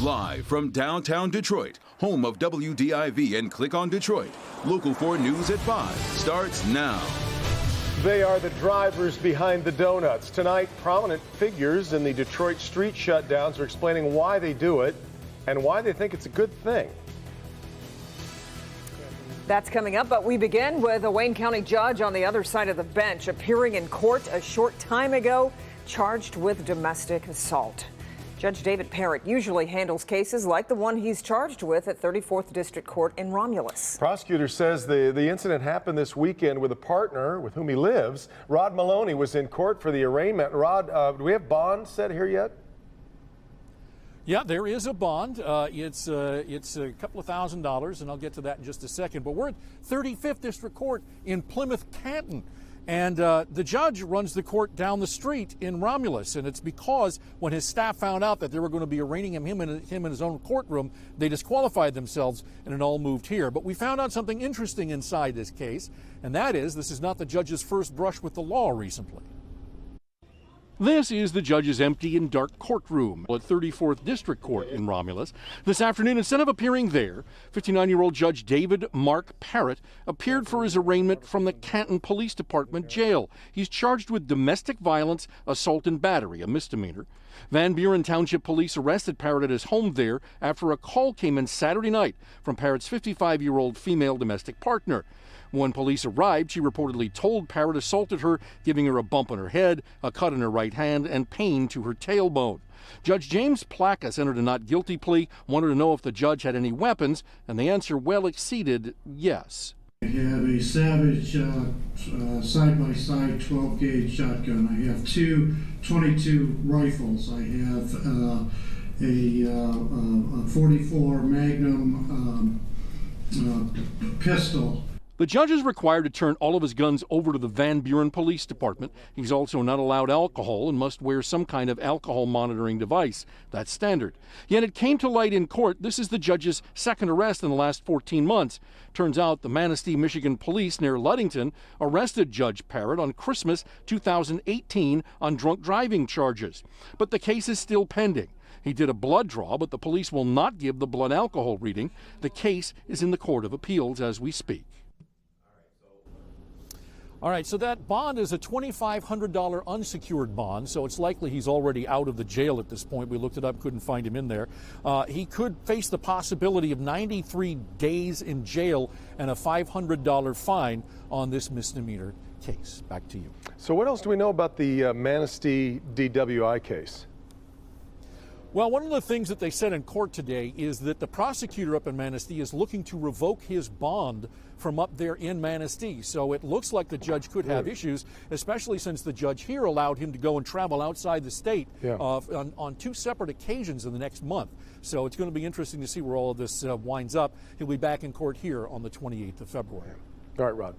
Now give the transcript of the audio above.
Live from downtown Detroit, home of WDIV and Click on Detroit, Local 4 News at 5 starts now. They are the drivers behind the donuts. Tonight, prominent figures in the Detroit street shutdowns are explaining why they do it and why they think it's a good thing. That's coming up, but we begin with a Wayne County judge on the other side of the bench appearing in court a short time ago, charged with domestic assault. Judge David Parrott usually handles cases like the one he's charged with at 34th District Court in Romulus. Prosecutor says the incident happened this weekend with a partner with whom he lives. Rod Maloney was in court for the arraignment. Rod, do we have bond set here yet? Yeah, there is a bond. It's a couple of $1,000s, and I'll get to that in just a second. But we're at 35th District Court in Plymouth, Canton. And the judge runs the court down the street in Romulus, and it's because when his staff found out that they were going to be arraigning him in his own courtroom, they disqualified themselves, and it all moved here. But we found out something interesting inside this case, and that is this is not the judge's first brush with the law recently. This is the judge's empty and dark courtroom at 34th District Court in Romulus. This afternoon, instead of appearing there, 59-year-old Judge David Mark Parrott appeared for his arraignment from the Canton Police Department jail. He's charged with domestic violence, assault, and battery, a misdemeanor. Van Buren Township Police arrested Parrott at his home there after a call came in Saturday night from Parrott's 55-year-old female domestic partner. When police arrived, she reportedly told Parrott assaulted her, giving her a bump on her head, a cut in her right hand, and pain to her tailbone. Judge James Placas entered a not guilty plea, wanted to know if the judge had any weapons, and the answer well exceeded yes. I have a Savage side-by-side 12-gauge shotgun. I have two 22 rifles. I have a 44 Magnum pistol. The judge is required to turn all of his guns over to the Van Buren Police Department. He's also not allowed alcohol and must wear some kind of alcohol monitoring device. That's standard. Yet it came to light in court this is the judge's second arrest in the last 14 months. Turns out the Manistee, Michigan police near Ludington arrested Judge Parrott on Christmas 2018 on drunk driving charges. But the case is still pending. He did a blood draw, but the police will not give the blood alcohol reading. The case is in the Court of Appeals as we speak. All right, so that bond is a $2,500 unsecured bond, so it's likely he's already out of the jail at this point. We looked it up, couldn't find him in there. He could face the possibility of 93 days in jail and a $500 fine on this misdemeanor case. Back to you. So what else do we know about the Manistee DWI case? Well, one of the things that they said in court today is that the prosecutor up in Manistee is looking to revoke his bond from up there in Manistee. So it looks like the judge could have issues, especially since the judge here allowed him to go and travel outside the state on two separate occasions in the next month. So it's going to be interesting to see where all of this winds up. He'll be back in court here on the 28th of February. All right, Rod.